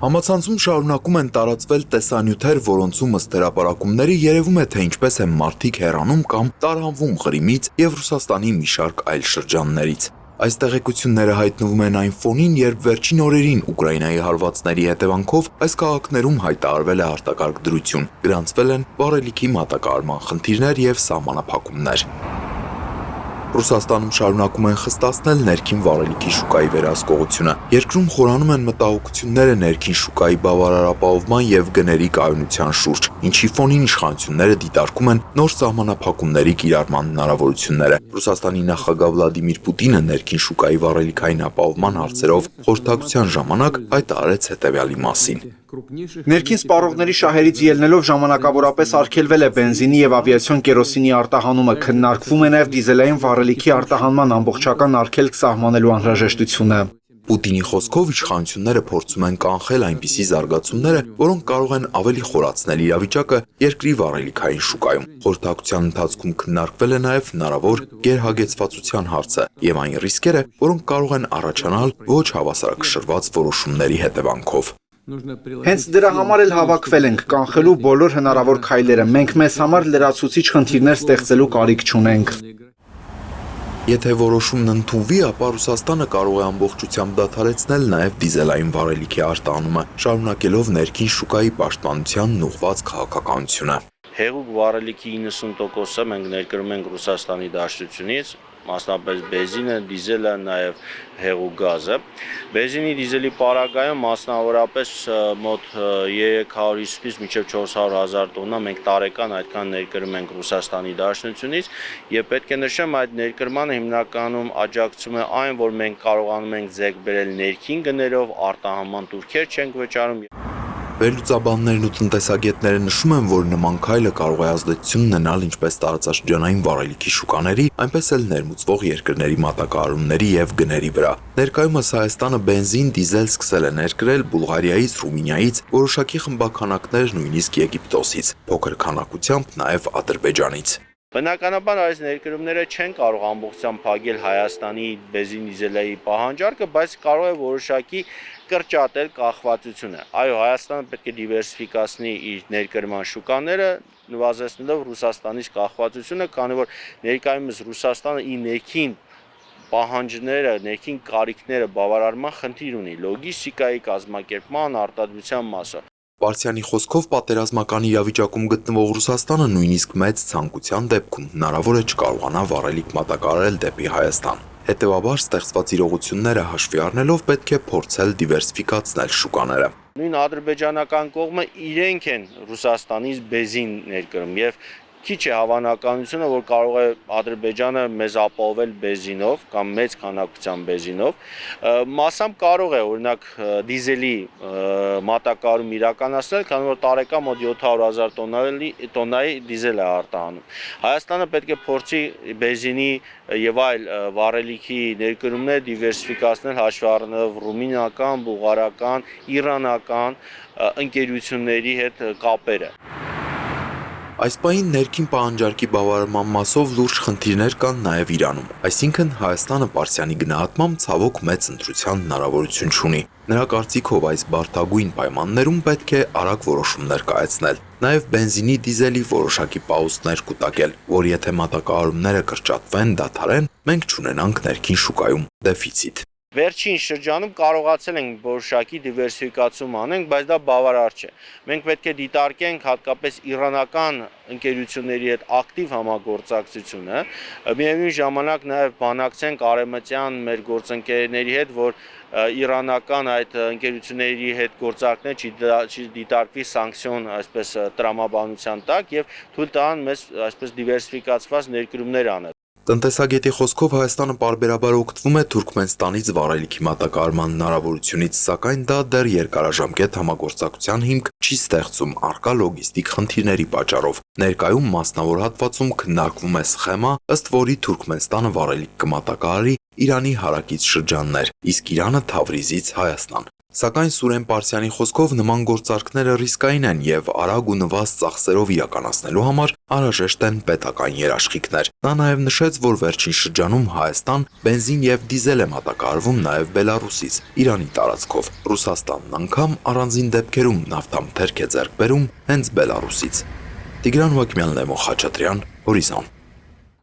Համացանցում շարունակում են տարածվել տեսանյութեր, որոնցում ըստ հրապարակումների երևում է, թե ինչպես են մարդիկ հեռանում կամ տարանվում Ղրիմից և Ռուսաստանի մի շարք այլ շրջաններից։ Այս տեղեկությունները հայտնվում են այն ֆոնին, երբ վերջին օրերին Ուկրաինայի հարվածների հետևանքով այս քաղաքներում հայտարարվել է արտակարգ դրություն, գրանցվել են վառելիքի մատակարարման խնդիրներ և սահմանափակումներ։ Ռուսաստանում շարունակում են խստացնել ներքին վառելիքի շուկայի վերահսկողությունը։ Երկրում խորանում են մտահոգությունները ներքին շուկայի բավարար ապահովման և գների կայունության շուրջ, ինչի ֆոնին իշխանությունները դիտարկում են նոր սահմանափակումների կիրառման հնարավորությունները։ Ռուսաստանի նախագահ Վլադիմիր Պուտինը ներքին շուկայի վառելիքային ապահովման հարցերով խորհրդակցության ժամանակ հայտարարեց հետևյալի մասին. Ներքին սպառողների շահերից ելնելով ժամանակավորապես արգելվել է բենզինի և ավիացիոն կերոսինի արտահանումը, քննարկվում է նաև դիզելային վառելիքի արտահանման ամբողջական արգելք սահմանելու անհրաժեշտությունը։ Պուտինի խոսքով իշխանությունները փորձում են կանխել այնպիսի զարգացումները, որոնք կարող են ավելի խորացնել իրավիճակը երկրի վառելիքային շուկայում։ Խորհրդակցության ընթացքում քննարկվել է նաև հնարավոր գերհագեցվածության հարցը և այն ռիսկերը, որոնք կարող են առաջանալ ոչ հավասարակշռված որոշումների հետևանքով։ Հենց դրա համար էլ հավաքվել ենք, կանխելու բոլոր հնարավոր քայլերը։ Մենք մեզ համար լրացուցիչ խնդիրներ ստեղծելու կարիք չունենք։ Եթե որոշումն ընդունվի, ապա Ռուսաստանը կարող է ամբողջությամբ դադարեցնել նաև դիզելային վառելիքի արտահանումը, շարունակելով ներքին շուկայի պաշտպանությանն ուղղված քաղաքականությունը։ Հեղուկ վառելիքի 90%-ը մենք ներկրում ենք Ռուսաստանի Դաշնությունից, մասնապես բենզինը, դիզելը, նաև հեղուկ գազը։ Բենզինի, դիզելի պարագայում մասնավորապես մոտ 350-ից մինչև 400,000 տոննա մենք տարեկան այդքան ներկրում ենք Ռուսաստանի Դաշնությունից, եւ պետք է նշեմ, այդ ներկրմանը հիմնականում աջակցում է այն, որ մենք կարողանում ենք ձեռք բերել ներքին գներով, արտահանման տուրքեր չենք վճարում։ Վերլուծաբաններն ու տնտեսագետները նշում են, որ նման քայլը կարող է ազդեցություն ունենալ ինչպես տարածաշրջանային վառելիքի շուկաների, այնպես էլ ներմուծվող երկրների մատակարարումների և գների վրա։ Ներկայումս Հայաստանը բենզին, դիզել սկսել է ներկրել Բուլղարիայից, Ռումինիայից, որոշակի խմբականակներ նույնիսկ Եգիպտոսից, փոքր քանակությամբ նաև Ադրբեջանից։ Բնականաբար այս ներկրումները չեն կարող ամբողջությամբ փակել Հայաստանի բենզին դիզելայի պահանջարկը, բայց կարող է որոշակի կրճատել կախվածությունը։ Այո, Հայաստանը պետք է դիվերսիֆիկացնի իր ներկրման շուկաները, նվազեցնելով Ռուսաստանից կախվածությունը, քանի որ ներկայումս Ռուսաստանը իր ներքին պահանջները, ներքին կարիքները բավարարման խնդիր ունի լոգիստիկայի կազմակերպման, արտադրության մասով։ Պարսյանի խոսքով պատերազմական իրավիճակում գտնվող Ռուսաստանը նույնիսկ մեծ ցանկության դեպքում հնարավոր է չկարողանա վառելիք մատակարարել դեպի Հայաստան։ Հետևաբար ստեղծված իրողությունները հաշվի առնելով պետք է փորձել դիվերսիֆիկացնել շուկաները։ Նույն ադրբեջանական կողմը իրենք են Ռուսաստանից բենզին ներկրում եւ քիչ է հավանականությունը, որ կարող է Ադրբեջանը մեզ ապահովել բենզինով կամ մեծ քանակությամբ բենզինով, մասամբ կարող է օրինակ դիզելի մատակարարում իրականացնել, քանի որ տարեկան մոտ 700,000 տոննայի դիզել է արտահանում։ Հայաստանը պետք է փորձի բենզինի եւ այլ վառելիքի ներկրումներ դիվերսիֆիկացնել, հաշվի առնելով ռումինական, բուլղարական, իրանական ընկերությունների հետ կապերը։ Այս պահին ներքին պահանջարկի բավարարման մասով լուրջ խնդիրներ կան նաև Իրանում, այսինքն Հայաստանը Պարսյանի գնահատմամբ ցավոք մեծ ընտրության հնարավորություն չունի։ Նրա կարծիքով այս բարդագույն պայմաններում պետք է արագ որոշումներ կայացնել, նաև բենզինի, դիզելի որոշակի պաուզներ կուտակել, որ եթե մատակարարումները կրճատվեն, դադարեն, մենք չունենանք ներքին շուկայում դեֆիցիտ։ Վերջին շրջանում կարողացել ենք որոշակի դիվերսիֆիկացում անենք, բայց դա բավարար չէ։ Մենք պետք է դիտարկենք հատկապես իրանական ընկերությունների հետ ակտիվ համագործակցությունը, միևնույն ժամանակ նաև բանակցենք արևմտյան մեր գործընկերների հետ, որ իրանական այդ ընկերությունների հետ գործարքներ չդիտարկվի սանկցիոն այսպես տրամաբանության տակ եւ թույլ տան մեզ այսպես դիվերսիֆիկացված ներկրումներ անել։ Տնտեսագետի խոսքով Հայաստանը պարբերաբար օգտվում է Թուրքմենստանից վառելիքի մատակարարման հնարավորությունից, սակայն դա դեռ երկարաժամկետ համագործակցության հիմք չի ստեղծում առկա լոգիստիկ խնդիրների պատճառով։ Ներկայում մասնավոր հատվածում քննարկվում է սխեմա, ըստ որի Թուրքմենստանը վառելիք կմատակարարի Իրանի հարակից շրջաններ, իսկ Իրանը Թավրիզից Հայաստան։ Սակայն Սուրեն Պարսյանի խոսքով նման գործարքները ռիսկային են եւ արագ ու նվաստ ծախսերով իրականացնելու համար անհրաժեշտ են պետական երաշխիքներ։ Նա նաեւ նշեց, որ վերջին շրջանում Հայաստան բենզին եւ դիզել է մատակարարվում նաեւ Բելարուսից, Իրանի տարածքով։ Ռուսաստանն անգամ առանձին դեպքերում նավթամթերք է ձեռք բերում հենց Բելարուսից։ Տիգրան Վակմյանն է, Խաչատրյան, Հորիզոն։